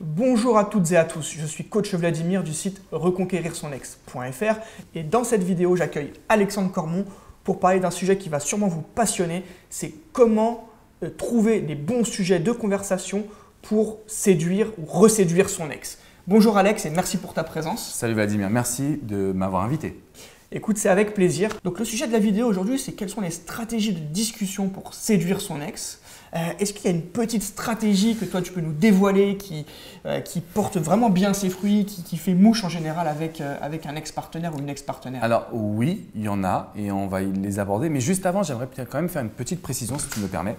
Bonjour à toutes et à tous, je suis coach Vladimir du site reconquérir-son-ex.fr et dans cette vidéo j'accueille Alexandre Cormon pour parler d'un sujet qui va sûrement vous passionner, c'est comment trouver les bons sujets de conversation pour séduire ou reséduire son ex. Bonjour Alex et merci pour ta présence. Salut Vladimir, merci de m'avoir invité. Écoute, c'est avec plaisir. Donc le sujet de la vidéo aujourd'hui, c'est quelles sont les stratégies de discussion pour séduire son ex. Est-ce qu'il y a une petite stratégie que toi tu peux nous dévoiler qui porte vraiment bien ses fruits, qui fait mouche en général avec un ex-partenaire ou une ex-partenaire? Alors oui, il y en a et on va les aborder. Mais juste avant, j'aimerais quand même faire une petite précision si tu me permets.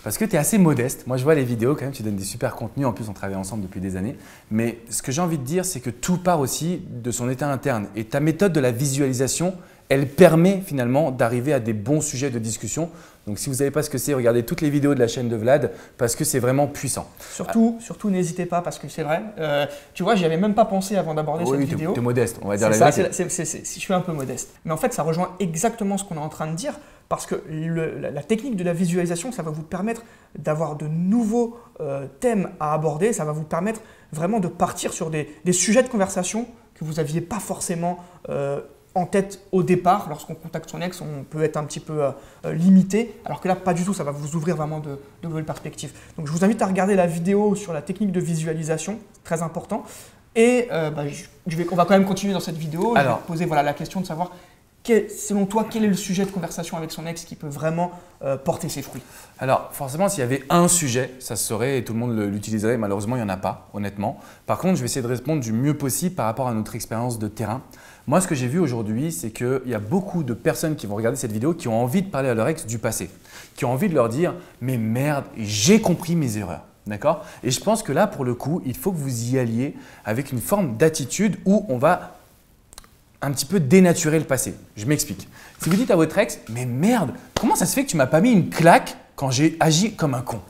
Parce que tu es assez modeste. Moi, je vois les vidéos quand même, tu donnes des super contenus. En plus, on travaille ensemble depuis des années. Mais ce que j'ai envie de dire, c'est que tout part aussi de son état interne. Et ta méthode de la visualisation, elle permet finalement d'arriver à des bons sujets de discussion. Donc, si vous ne savez pas ce que c'est, regardez toutes les vidéos de la chaîne de Vlad parce que c'est vraiment puissant. Surtout n'hésitez pas parce que c'est vrai. Tu vois, j'y avais même pas pensé avant d'aborder cette vidéo. Tu es modeste, on va dire la vérité. Je suis un peu modeste. Mais en fait, ça rejoint exactement ce qu'on est en train de dire parce que la technique de la visualisation, ça va vous permettre d'avoir de nouveaux thèmes à aborder. Ça va vous permettre vraiment de partir sur des sujets de conversation que vous n'aviez pas forcément en tête au départ. Lorsqu'on contacte son ex, on peut être un petit peu limité, alors que là, pas du tout, ça va vous ouvrir vraiment de nouvelles perspectives. Donc, je vous invite à regarder la vidéo sur la technique de visualisation, très important. Et on va quand même continuer dans cette vidéo. Je vais poser la question de savoir, selon toi, quel est le sujet de conversation avec son ex qui peut vraiment porter ses fruits? Alors, forcément, s'il y avait un sujet, ça se saurait et tout le monde l'utiliserait. Malheureusement, il n'y en a pas, honnêtement. Par contre, je vais essayer de répondre du mieux possible par rapport à notre expérience de terrain. Moi, ce que j'ai vu aujourd'hui, c'est qu'il y a beaucoup de personnes qui vont regarder cette vidéo qui ont envie de parler à leur ex du passé, qui ont envie de leur dire « mais merde, j'ai compris mes erreurs ». D'accord? Et je pense que là, pour le coup, il faut que vous y alliez avec une forme d'attitude où on va un petit peu dénaturer le passé. Je m'explique. Si vous dites à votre ex « mais merde, comment ça se fait que tu m'as pas mis une claque quand j'ai agi comme un con ?»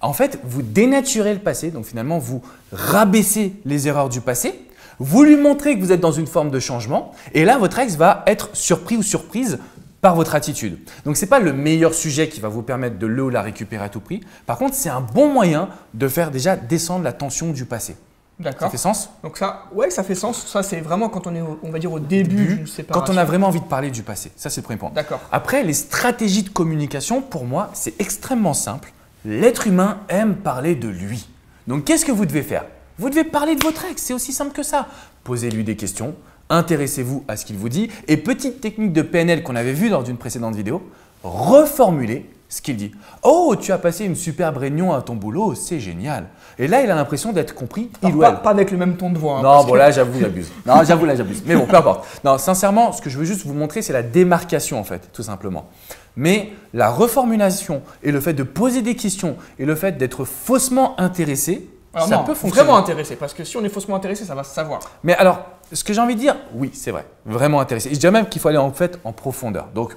En fait, vous dénaturez le passé, donc finalement, vous rabaissez les erreurs du passé. Vous lui montrez que vous êtes dans une forme de changement et là, votre ex va être surpris ou surprise par votre attitude. Donc, ce n'est pas le meilleur sujet qui va vous permettre de le ou la récupérer à tout prix. Par contre, c'est un bon moyen de faire déjà descendre la tension du passé. D'accord. Ça fait sens? Donc ouais, ça fait sens. Ça, c'est vraiment quand on est, on va dire, au début d'une séparation. Quand on a vraiment envie de parler du passé. Ça, c'est le premier point. D'accord. Après, les stratégies de communication, pour moi, c'est extrêmement simple. L'être humain aime parler de lui. Donc, qu'est-ce que vous devez faire? Vous devez parler de votre ex, c'est aussi simple que ça. Posez-lui des questions, intéressez-vous à ce qu'il vous dit et petite technique de PNL qu'on avait vue lors d'une précédente vidéo, reformulez ce qu'il dit. « Oh, tu as passé une superbe réunion à ton boulot, c'est génial !» Et là, il a l'impression d'être compris, il ou elle. Pas avec le même ton de voix. Non, bon là, j'avoue, j'abuse. Non, j'avoue, là, j'abuse. Mais bon, peu importe. Non, sincèrement, ce que je veux juste vous montrer, c'est la démarcation en fait, tout simplement. Mais la reformulation et le fait de poser des questions et le fait d'être faussement intéressé, alors ça non, peut fonctionner. Vraiment intéressé, parce que si on est faussement intéressé, ça va se savoir. Mais alors, ce que j'ai envie de dire, oui, c'est vrai, vraiment intéressé. Et je dirais même qu'il faut aller en fait en profondeur. Donc,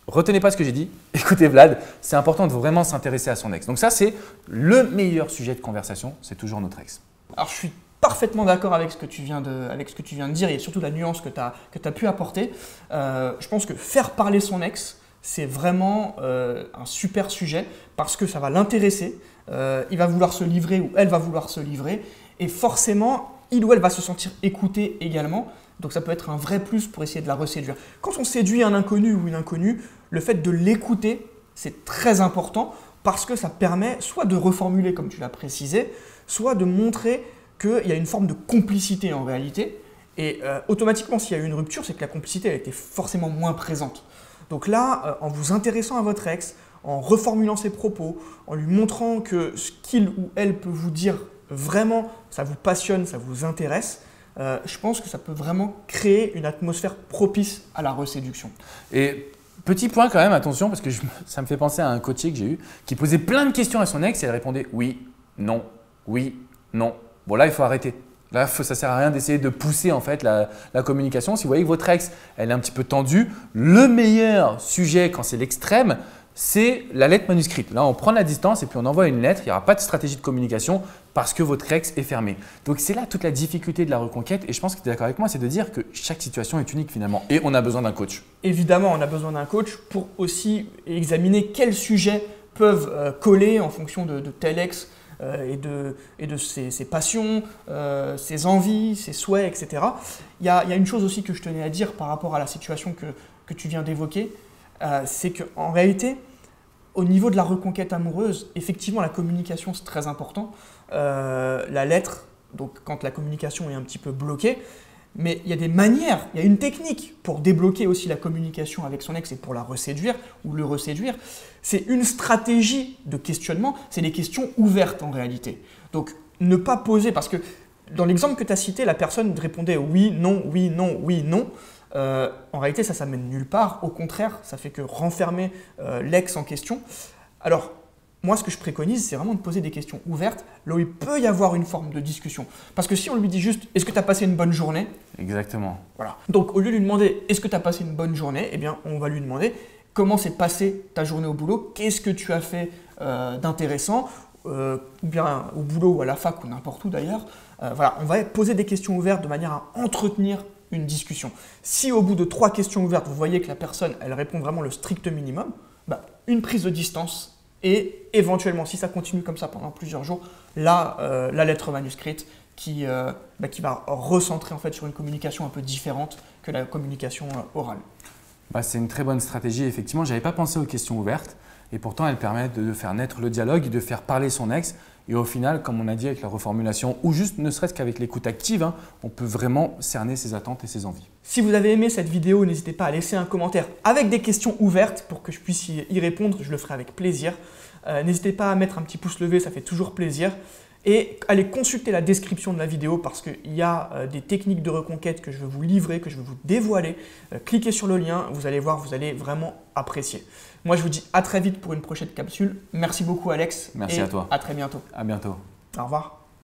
retenez pas ce que j'ai dit, écoutez Vlad, c'est important de vraiment s'intéresser à son ex. Donc ça, c'est le meilleur sujet de conversation, c'est toujours notre ex. Alors, je suis parfaitement d'accord avec ce que tu viens de dire et surtout la nuance que tu as pu apporter. Je pense que faire parler son ex, c'est vraiment un super sujet parce que ça va l'intéresser. Il va vouloir se livrer ou elle va vouloir se livrer et forcément, il ou elle va se sentir écouté également. Donc ça peut être un vrai plus pour essayer de la reséduire. Quand on séduit un inconnu ou une inconnue, le fait de l'écouter, c'est très important parce que ça permet soit de reformuler comme tu l'as précisé, soit de montrer qu'il y a une forme de complicité en réalité. Et automatiquement, s'il y a eu une rupture, c'est que la complicité elle était forcément moins présente. Donc là, en vous intéressant à votre ex, en reformulant ses propos, en lui montrant que ce qu'il ou elle peut vous dire vraiment, ça vous passionne, ça vous intéresse, je pense que ça peut vraiment créer une atmosphère propice à la reséduction. Et petit point quand même, attention, parce que ça me fait penser à un coaché que j'ai eu qui posait plein de questions à son ex et elle répondait oui, non, oui, non. Bon là, il faut arrêter. Là, ça ne sert à rien d'essayer de pousser en fait la communication. Si vous voyez que votre ex, elle est un petit peu tendue, le meilleur sujet quand c'est l'extrême, c'est la lettre manuscrite. Là, on prend la distance et puis on envoie une lettre. Il n'y aura pas de stratégie de communication parce que votre ex est fermé. Donc, c'est là toute la difficulté de la reconquête. Et je pense que tu es d'accord avec moi, c'est de dire que chaque situation est unique finalement. Et on a besoin d'un coach. Évidemment, on a besoin d'un coach pour aussi examiner quels sujets peuvent coller en fonction de tel ex et de ses passions, ses envies, ses souhaits, etc. Il y a une chose aussi que je tenais à dire par rapport à la situation que tu viens d'évoquer, c'est qu'en réalité, au niveau de la reconquête amoureuse, effectivement, la communication, c'est très important. La lettre, donc quand la communication est un petit peu bloquée, mais il y a des manières, il y a une technique pour débloquer aussi la communication avec son ex et pour la reséduire ou le reséduire. C'est une stratégie de questionnement, c'est des questions ouvertes en réalité. Donc ne pas poser, parce que dans l'exemple que tu as cité, la personne répondait oui, non, oui, non, oui, non. En réalité, ça mène nulle part. Au contraire, ça fait que renfermer l'ex en question. Alors, moi, ce que je préconise, c'est vraiment de poser des questions ouvertes, là où il peut y avoir une forme de discussion. Parce que si on lui dit juste « Est-ce que tu as passé une bonne journée ?» Exactement. Voilà. Donc, au lieu de lui demander « Est-ce que tu as passé une bonne journée ?» Eh bien, on va lui demander « Comment s'est passée ta journée au boulot ? Qu'est-ce que tu as fait d'intéressant ?» ou bien au boulot ou à la fac ou n'importe où d'ailleurs. Voilà, on va poser des questions ouvertes de manière à entretenir une discussion. Si au bout de 3 questions ouvertes, vous voyez que la personne, elle répond vraiment le strict minimum, une prise de distance et éventuellement, si ça continue comme ça pendant plusieurs jours, là, la lettre manuscrite qui va recentrer en fait sur une communication un peu différente que la communication orale. C'est une très bonne stratégie. Effectivement, je n'avais pas pensé aux questions ouvertes et pourtant elles permettent de faire naître le dialogue, de faire parler son ex. Et au final, comme on a dit avec la reformulation, ou juste ne serait-ce qu'avec l'écoute active, on peut vraiment cerner ses attentes et ses envies. Si vous avez aimé cette vidéo, n'hésitez pas à laisser un commentaire avec des questions ouvertes pour que je puisse y répondre, je le ferai avec plaisir. N'hésitez pas à mettre un petit pouce levé, ça fait toujours plaisir. Et allez consulter la description de la vidéo parce qu'il y a des techniques de reconquête que je vais vous livrer, que je vais vous dévoiler. Cliquez sur le lien, vous allez voir, vous allez vraiment apprécier. Moi, je vous dis à très vite pour une prochaine capsule. Merci beaucoup, Alex. Merci à toi. À très bientôt. À bientôt. Au revoir.